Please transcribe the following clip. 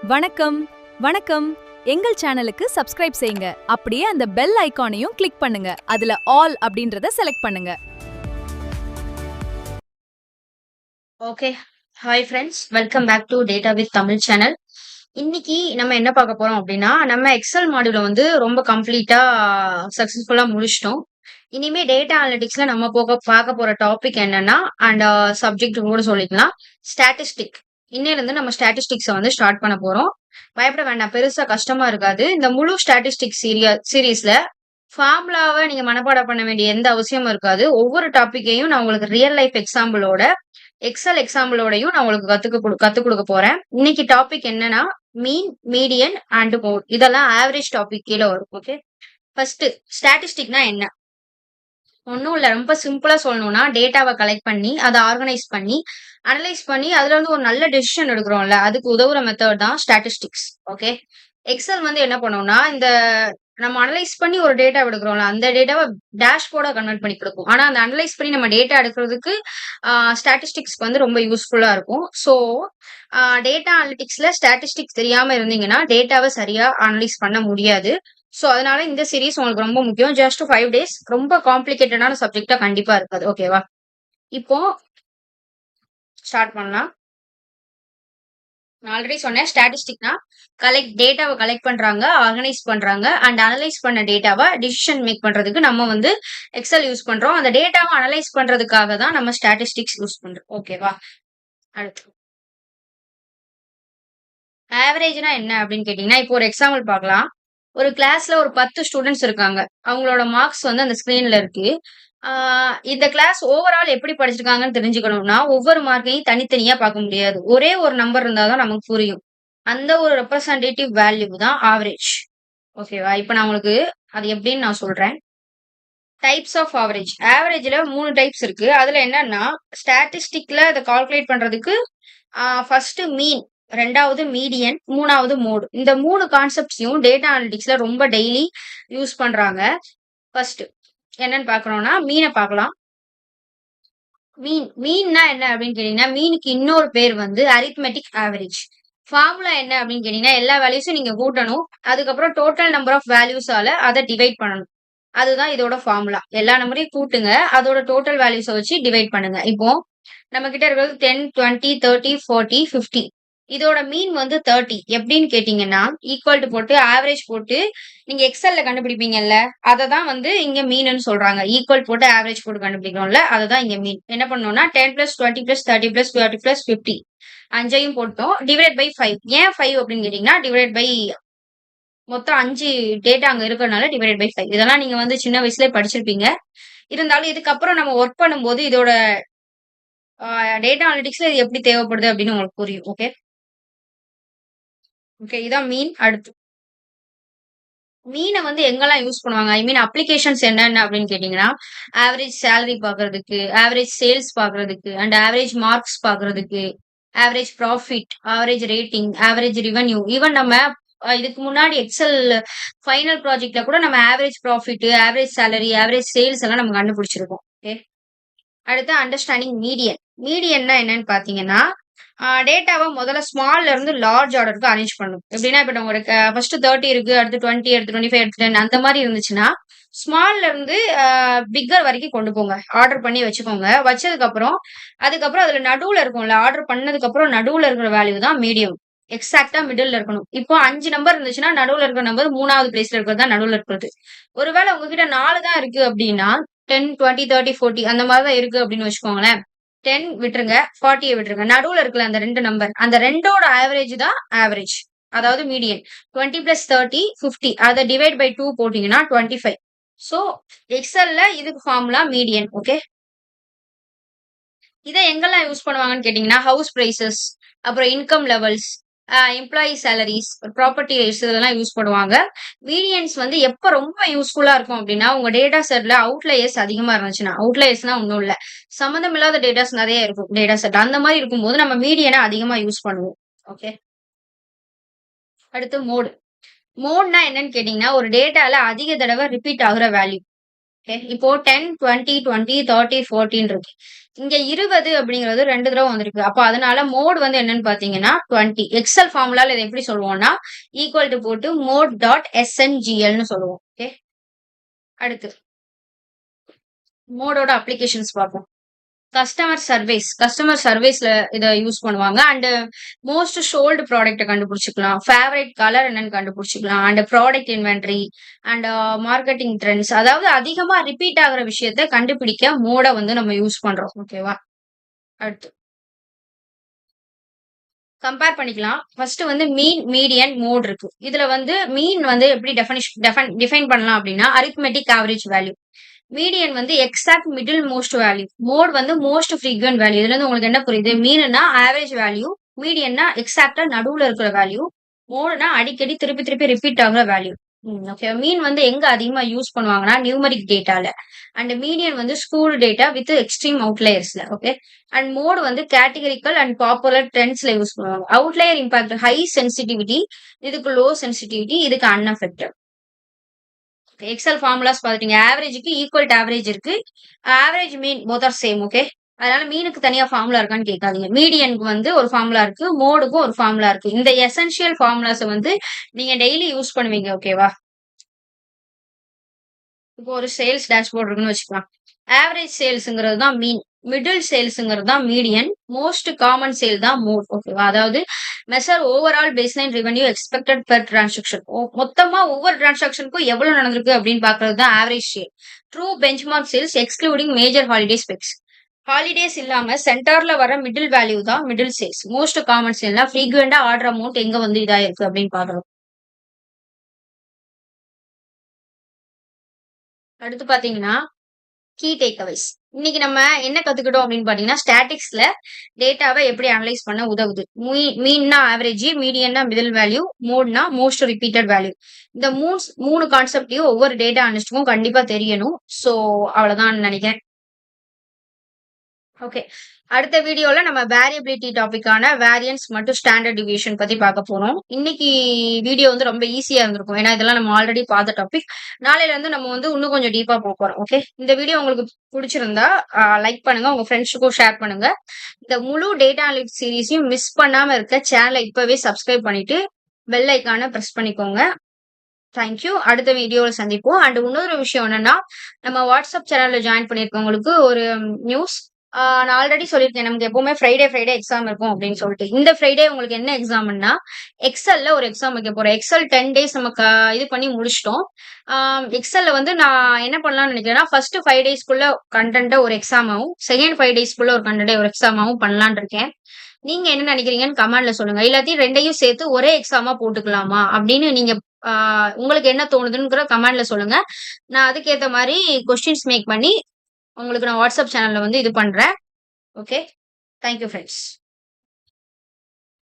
வணக்கம் வணக்கம். எங்கள் சேனலுக்கு சப்ஸ்கிரைப் செய்யுங்க. அப்படியே அந்த பெல் ஐகானையும் கிளிக் பண்ணுங்க. அதுல ஆல் அப்படின்றத செலக்ட் பண்ணுங்க. Okay. Hi friends, welcome back to data with Tamil channel. இன்னைக்கு நம்ம என்ன பார்க்க போறோம் அப்படின்னா, நம்ம எக்ஸல் மாடியூல வந்து ரொம்ப கம்ப்ளீட்டா சக்சஸ்ஃபுல்லா முடிச்சிட்டோம். இனிமே டேட்டா அனலிட்டிக்ஸ்ல நம்ம பார்க்க போற டாபிக் என்னன்னா, அண்ட் சப்ஜெக்ட் கூட சொல்லிக்கலாம், ஸ்டாட்டிஸ்டிக். இன்னையிலிருந்து நம்ம ஸ்டாட்டிஸ்டிக்ஸை வந்து ஸ்டார்ட் பண்ண போறோம். பயப்பட வேண்டாம், பெருசா கஷ்டமா இருக்காது. இந்த முழு ஸ்டாட்டிஸ்டிக் சீரீஸ்ல ஃபார்முலாவை நீங்க மனப்பாடம் பண்ண வேண்டிய எந்த அவசியமும் இருக்காது. ஒவ்வொரு டாபிக்கையும் நான் உங்களுக்கு ரியல் லைஃப் எக்ஸாம்பிளோட எக்ஸல் எக்ஸாம்பிளோடையும் நான் உங்களுக்கு கத்துக் கொடுக்க போறேன். இன்னைக்கு டாபிக் என்னன்னா, மீன், மீடியன் அண்ட் மோட். இதெல்லாம் ஆவரேஜ் டாபிக் கீழே வரும். ஓகே. ஃபர்ஸ்ட், ஸ்டாட்டிஸ்டிக்னா என்ன? ஒன்றும் இல்லை, ரொம்ப சிம்பிளா சொல்லணும்னா, டேட்டாவை கலெக்ட் பண்ணி அதை ஆர்கனைஸ் பண்ணி அனலைஸ் பண்ணி அதுல இருந்து ஒரு நல்ல டெசிஷன் எடுக்கிறோம்ல, அதுக்கு உதவுற மெத்தட் தான் ஸ்டாட்டிஸ்டிக்ஸ். ஓகே. எக்ஸல் வந்து என்ன பண்ணும்னா, இந்த நம்ம அனலைஸ் பண்ணி ஒரு டேட்டா எடுக்கிறோம்ல, அந்த டேட்டாவை டேஷ்போர்டா கன்வெர்ட் பண்ணி கொடுக்கும். ஆனா அந்த அனலைஸ் பண்ணி நம்ம டேட்டா எடுக்கிறதுக்கு ஸ்டாட்டிஸ்டிக்ஸ் வந்து ரொம்ப யூஸ்ஃபுல்லா இருக்கும். ஸோ டேட்டா அனலிட்டிக்ஸ்ல ஸ்டாட்டிஸ்டிக்ஸ் தெரியாம இருந்தீங்கன்னா டேட்டாவை சரியா அனலைஸ் பண்ண முடியாது. ஸோ அதனால இந்த சீரீஸ் உங்களுக்கு ரொம்ப முக்கியம். ஜஸ்ட் 5 days, ரொம்ப காம்ப்ளிகேட்டடான சப்ஜெக்டா கண்டிப்பா இருக்காது. ஓகேவா? இப்போ ஸ்டார்ட் பண்ணலாம். நான் ஆல்ரெடி சொன்னேன், ஸ்டாட்டிஸ்டிக்னா டேட்டாவை கலெக்ட் பண்றாங்க, ஆர்கனைஸ் பண்றாங்க அண்ட் அனலைஸ் பண்ண டேட்டாவை டிசிஷன் மேக் பண்றதுக்கு நம்ம வந்து எக்ஸல் யூஸ் பண்றோம். அந்த டேட்டாவை அனலைஸ் பண்றதுக்காக தான் நம்ம ஸ்டாட்டிஸ்டிக்ஸ் யூஸ் பண்றோம். ஓகேவா? அடுத்து, ஆவரேஜ்னா என்ன அப்படின்னு கேட்டீங்கன்னா, இப்போ ஒரு எக்ஸாம்பிள் பார்க்கலாம். ஒரு கிளாஸ்ல ஒரு 10 ஸ்டூடெண்ட்ஸ் இருக்காங்க. அவங்களோட மார்க்ஸ் வந்து அந்த ஸ்கிரீன்ல இருக்கு. இந்த கிளாஸ் ஓவரால் எப்படி படிச்சிருக்காங்கன்னு தெரிஞ்சுக்கணும்னா, ஒவ்வொரு மார்க்கையும் தனித்தனியா பார்க்க முடியாது. ஒரே ஒரு நம்பர் இருந்தாதான் நமக்கு புரியும். அந்த ஒரு ரெப்ரசன்டேட்டிவ் வேல்யூ தான் ஆவரேஜ். ஓகேவா? இப்ப நான் உங்களுக்கு அது எப்படின்னு நான் சொல்றேன். Types of average. ஆவரேஜ்ல 3 டைப்ஸ் இருக்கு. அதுல என்னன்னா, ஸ்டாட்டிஸ்டிக்ல அதை கால்குலேட் பண்றதுக்கு ஃபர்ஸ்ட் மீன், ரெண்டாவது மீடியன், மூணாவது மோடு. இந்த 3 கான்செப்ட்ஸையும் டேட்டா அனலிட்டிக்ஸ்ல ரொம்ப டெய்லி யூஸ் பண்றாங்க. ஃபர்ஸ்ட் என்னன்னு பாக்கணும்னா, மீனை பார்க்கலாம். மீன்னா என்ன அப்படின்னு கேட்டீங்கன்னா, மீனுக்கு இன்னொரு பேர் வந்து அரித்மெட்டிக் ஆவரேஜ். ஃபார்முலா என்ன அப்படின்னு கேட்டீங்கன்னா, எல்லா வேல்யூஸும் நீங்க கூட்டணும். அதுக்கப்புறம் டோட்டல் நம்பர் ஆஃப் வேல்யூஸால அதை டிவைட் பண்ணணும். அதுதான் இதோட ஃபார்முலா. எல்லா நம்பரையும் கூட்டுங்க, அதோட டோட்டல் வேல்யூஸை வச்சு டிவைட் பண்ணுங்க. இப்போ நம்ம கிட்ட இருக்கிறது 10, 20, 30, 40, 50. இதோட மீன் வந்து 30. எப்படின்னு கேட்டீங்கன்னா, ஈக்குவல் டு போட்டு ஆவரேஜ் போட்டு நீங்க எக்ஸல்ல கண்டுபிடிப்பீங்கல்ல, அதை தான் வந்து இங்க மீன்னு சொல்றாங்க. ஈக்குவல் போட்டு ஆவரேஜ் போட்டு கண்டுபிடிக்கிறோம்ல, அதை தான் இங்க மீன். என்ன பண்ணணும்னா, 10 பிளஸ் 20 பிளஸ் 30 பிளஸ் 40 பிளஸ் 50 அஞ்சையும் போட்டோம். Divide by 5. ஏன் 5 அப்படின்னு கேட்டீங்கன்னா, டிவைட் பை மொத்தம் 5 டேட்டா அங்க இருக்கிறதுனால டிவைட் பை 5. இதெல்லாம் நீங்க வந்து சின்ன வயசுல படிச்சிருப்பீங்க. இருந்தாலும் இதுக்கப்புறம் நம்ம ஒர்க் பண்ணும்போது இதோட டேட்டா அனலிட்டிக்ஸ்ல இது எப்படி தேவைப்படுது அப்படின்னு உங்களுக்கு புரியும். ஓகே. ஓகே, இதான் மீன். அடுத்து, மீனை வந்து எங்கெல்லாம் யூஸ் பண்ணுவாங்க, ஐ மீன் அப்ளிகேஷன்ஸ் என்னென்ன அப்படின்னு கேட்டீங்கன்னா, ஆவரேஜ் சேலரி பாக்குறதுக்கு, ஆவரேஜ் சேல்ஸ் பாக்குறதுக்கு அண்ட் ஆவரேஜ் மார்க்ஸ் பாக்குறதுக்கு, average profit, average rating, average revenue. Even நம்ம இதுக்கு முன்னாடி எக்ஸல் ஃபைனல் ப்ராஜெக்ட்ல கூட நம்ம average profit, average salary, average sales எல்லாம் நம்ம கண்டுபிடிச்சிருக்கோம். ஓகே. அடுத்து, அண்டர்ஸ்டாண்டிங் மீடியன். மீடியன்னா என்னன்னு பாத்தீங்கன்னா, டேட்டாவை முதல்ல ஸ்மால்ல இருந்து லார்ஜ் ஆர்டருக்கு அரேஞ்ச் பண்ணும். எப்படின்னா, இப்ப உங்களுக்கு ஃபர்ஸ்ட் 30 இருக்கு, அடுத்து 20, அடுத்து 25, அடுத்து 10 அந்த மாதிரி இருந்துச்சுன்னா, ஸ்மால்ல இருந்து பிக்கர் வரைக்கும் கொண்டு போங்க. ஆர்டர் பண்ணி வச்சுக்கோங்க. வச்சதுக்கு அப்புறம் அதுக்கப்புறம் அதுல நடுவுல இருக்கும்ல, ஆர்டர் பண்ணதுக்கு அப்புறம் நடுவுல இருக்கிற வேல்யூ தான் மீடியம். எக்ஸாக்டா மிடில் இருக்கணும். இப்போ 5 நம்பர் இருந்துச்சுன்னா நடுவுல இருக்கிற நம்பர் 3வது பிளேஸ்ல இருக்கிறது தான் நடுவுல இருக்கிறது. ஒருவேளை உங்ககிட்ட 4 தான் இருக்கு அப்படின்னா, 10, 20, 30, 40 அந்த மாதிரி தான் இருக்கு அப்படின்னு வச்சுக்கோங்களேன். 10 விட்டுருங்க, 40 விட்டுருங்க. நடுவுல இருக்குல்ல அந்த 2 நம்பர், அந்த 2ஓட ஆவரேஜ் தான் ஆவரேஜ். அதாவது மீடியன். 20 பிளஸ் 30, 50. அதை டிவைட் பை 2 போட்டீங்கன்னா 25. சோ எக்ஸல்ல இதுக்கு ஃபார்முலா மீடியன். ஓகே. இதை எங்கெல்லாம் யூஸ் பண்ணுவாங்கன்னு கேட்டீங்கன்னா, ஹவுஸ் பிரைசஸ், அப்புறம் income levels, employee salaries, property rates இதெல்லாம் யூஸ் பண்ணுவாங்க. மீடியன்ஸ் வந்து எப்ப ரொம்ப யூஸ்ஃபுல்லா இருக்கும் அப்படின்னா, உங்க டேட்டா செட்ல அவுட்லயர்ஸ் அதிகமா இருந்துச்சுன்னா, அவுட்லயர்ஸ்னா ஒன்றும் இல்ல, சம்மந்தம் இல்லாத டேட்டாஸ் நிறைய இருக்கும் டேட்டா செட். அந்த மாதிரி இருக்கும்போது நம்ம மீடியனை அதிகமா யூஸ் பண்ணுவோம். ஓகே. அடுத்து, மோடு. மோட்னா என்னன்னு கேட்டீங்கன்னா, ஒரு டேட்டால அதிக தடவை ரிப்பீட் ஆகுற வேல்யூ. ஓகே. இப்போ 10, 20, 20, 30, 14 இருக்கு. இங்க 20 அப்படிங்கிறது 2 தடவ வந்திருக்கு. அப்ப அதனால மோட் வந்து என்னன்னு பார்த்தீங்கன்னா 20. எக்ஸெல் ஃபார்முலால இத எப்படி சொல்லுவோம்னா, ஈக்குவல் டூ போட்டு மோட் டாட் எஸ்என்ஜிஎல்ன்னு சொல்லுவோம். ஓகே. அடுத்து மோடோட அப்ளிகேஷன்ஸ் பார்ப்போம். கஸ்டமர் சர்வீஸ்ல இத யூஸ் பண்ணுவாங்க. அண்ட் மோஸ்ட் ஷோல்டு ப்ராடக்ட்ட கண்டுபிடிச்சுக்கலாம். ஃபேவரைட் கலர் என்னன்னு கண்டுபிடிச்சுக்கலாம். And product inventory and marketing trends, அதாவது அதிகமா ரிப்பீட் ஆகுற விஷயத்த கண்டுபிடிக்க மோட வந்து நம்ம யூஸ் பண்றோம். ஓகேவா? அடுத்து கம்பேர் பண்ணிக்கலாம். ஃபர்ஸ்ட் வந்து மீன், மீடியன், மோட் இருக்கு. இதுல வந்து மீன் வந்து எப்படி டிஃபைன் பண்ணலாம் அப்படின்னா, அரித்மெட்டிக் ஆவரேஜ் வேல்யூ. மீடியன் வந்து exact middle most value. Mode வந்து மோஸ்ட் ஃப்ரீக்வென்ட் வேல்யூ. இதுல இருந்து உங்களுக்கு என்ன புரியுது? மீன்னா ஆவரேஜ் வேல்யூ, மீடியன்னா எக்ஸாக்டா நடுவுல இருக்கிற வேல்யூ, மோடுனா அடிக்கடி திருப்பி திருப்பி ரிப்பீட் ஆகுற வேல்யூ. ஓகே. மீன் வந்து எங்க அதிகமா யூஸ் பண்ணுவாங்கன்னா நியூமரிக் டேட்டால. அண்ட் மீடியன் வந்து ஸ்கூல் டேட்டா வித் எக்ஸ்ட்ரீம் அவுட்லயர்ஸ்ல. ஓகே. அண்ட் மோட் வந்து கேட்டகரிக்கல் அண்ட் பாப்புலர் ட்ரெண்ட்ஸ்ல யூஸ் பண்ணுவாங்க. அவுட்லயர் இம்பாக்ட் ஹை சென்சிட்டிவிட்டி, இதுக்கு லோ சென்சிட்டிவிட்டி, இதுக்கு அன்அஃபெக்டட். எக்ஸல் ஃபார்முலாஸ் பார்த்துட்டீங்க. ஆவரேஜ்க்கு ஈக்குவல் டு ஆவரேஜ் இருக்கு. Average mean both are same. Okay. அதனால மீனுக்கு தனியா ஃபார்முலா இருக்கான்னு கேட்காதீங்க. மீடியனுக்கு வந்து ஒரு ஃபார்முலா இருக்கு, மோடுக்கும் ஒரு ஃபார்முலா இருக்கு. இந்த எசென்ஷியல் ஃபார்முலாஸ வந்து நீங்க டெய்லி யூஸ் பண்ணுவீங்க. ஓகேவா? இப்போ ஒரு சேல்ஸ் டேஷ்போர்ட் இருக்குன்னு வச்சுக்கலாம். ஆவரேஜ் சேல்ஸ்ங்கிறது தான் மீன், மிடில் சேல்ஸ்ங்கிறது தான் மீடியன், மோஸ்ட் காமன் சேல் தான் மோட். ஓகேவா? அதாவது measure overall baseline revenue expected per transaction. மொத்தமா ஒவ்வொரு டிரான்சாக்ஷனுக்கும் எவ்வளவு நடந்திருக்கு அப்படின்னு பாக்குறது தான் average sale. True benchmark sales excluding major holiday spikes. Holidays இல்லாம சென்டர்ல வர மிடில் வேல்யூ தான் மிடில் சேல்ஸ். மோஸ்ட் காமன் சேல்னா ஃப்ரீக்வெண்டா ஆர்டர் அமௌண்ட் எங்க வந்து இதா இருக்கு அப்படின்னு பாக்குறோம். அடுத்து பாத்தீங்கன்னா கீ டேக்அவேஸ். இன்னைக்கு நம்ம என்ன கத்துக்கிட்டோம் அப்படின்னு பாத்தீங்கன்னா, ஸ்டாட்டிக்ஸ்ல டேட்டாவை எப்படி அனலைஸ் பண்ண உதவுது. மீன்னா ஆவரேஜ், மீடியன்னா மிடில் வேல்யூ, மோட்னா மோஸ்ட் ரிப்பீட்டட் வேல்யூ. இந்த மூணு கான்செப்டையும் ஒவ்வொரு டேட்டா அனலிஸ்டுக்கும் கண்டிப்பா தெரியணும். சோ அவ்வளவுதான் நினைக்கிறேன். ஓகே. அடுத்த வீடியோல நம்ம வேரியபிலிட்டி டாபிக்கான வேரியன்ஸ் மற்றும் ஸ்டாண்டர்ட் டிவியேஷன் பத்தி பார்க்க போறோம். இன்னைக்கு வீடியோ வந்து ரொம்ப ஈஸியா இருந்திருக்கும். ஏன்னா இதெல்லாம் நம்ம ஆல்ரெடி பார்த்த டாபிக். நாளையில இருந்து நம்ம வந்து இன்னும் கொஞ்சம் டீப்பா போக போறோம். ஓகே. இந்த வீடியோ உங்களுக்கு பிடிச்சிருந்தா லைக் பண்ணுங்க, உங்க ஃப்ரெண்ட்ஸுக்கும் ஷேர் பண்ணுங்க. இந்த முழு டேட்டா அனலிட்டிக்ஸ் சீரிஸையும் மிஸ் பண்ணாம இருக்க சேனலை இப்பவே சப்ஸ்கிரைப் பண்ணிட்டு பெல் ஐக்கான பிரஸ் பண்ணிக்கோங்க. தேங்க்யூ. அடுத்த வீடியோவில் சந்திப்போம். அண்ட் இன்னொரு விஷயம் என்னன்னா, நம்ம வாட்ஸ்அப் சேனல்ல ஜாயின் பண்ணிருக்கவங்களுக்கு ஒரு நியூஸ். நான் ஆல்ரெடி சொல்லியிருக்கேன், நமக்கு எப்பவுமே ஃப்ரைடே எக்ஸாம் இருக்கும் அப்படின்னு சொல்லிட்டு. இந்த ஃப்ரைடே உங்களுக்கு என்ன எக்ஸாம்னா, எக்ஸல்ல ஒரு எக்ஸாம் வைக்க போறேன். எக்ஸல் 10 டேஸ் நமக்கு இது பண்ணி முடிச்சிட்டோம். எக்ஸல்ல வந்து நான் என்ன பண்ணலாம்னு நினைக்கிறேன்னா, ஃபர்ஸ்ட் 5 டேஸ்க்குள்ள கண்டென்ட்டை ஒரு எக்ஸாமாவும், செகண்ட் 5 டேஸ்க்குள்ள ஒரு கண்டென்ட்டை ஒரு எக்ஸாமாவும் பண்ணலான்னு இருக்கேன். நீங்க என்ன நினைக்கிறீங்கன்னு கமெண்ட்ல சொல்லுங்க. இல்லாட்டி ரெண்டையும் சேர்த்து ஒரே எக்ஸாமா போட்டுக்கலாமா அப்படின்னு நீங்க உங்களுக்கு என்ன தோணுதுங்கிற கமெண்ட்ல சொல்லுங்க. நான் அதுக்கேத்த மாதிரி கொஸ்டின்ஸ் மேக் பண்ணி உங்களுக்கு நான் வாட்ஸ்அப் சேனல்ல வந்து இது பண்றேன். ஓகே. Thank you friends.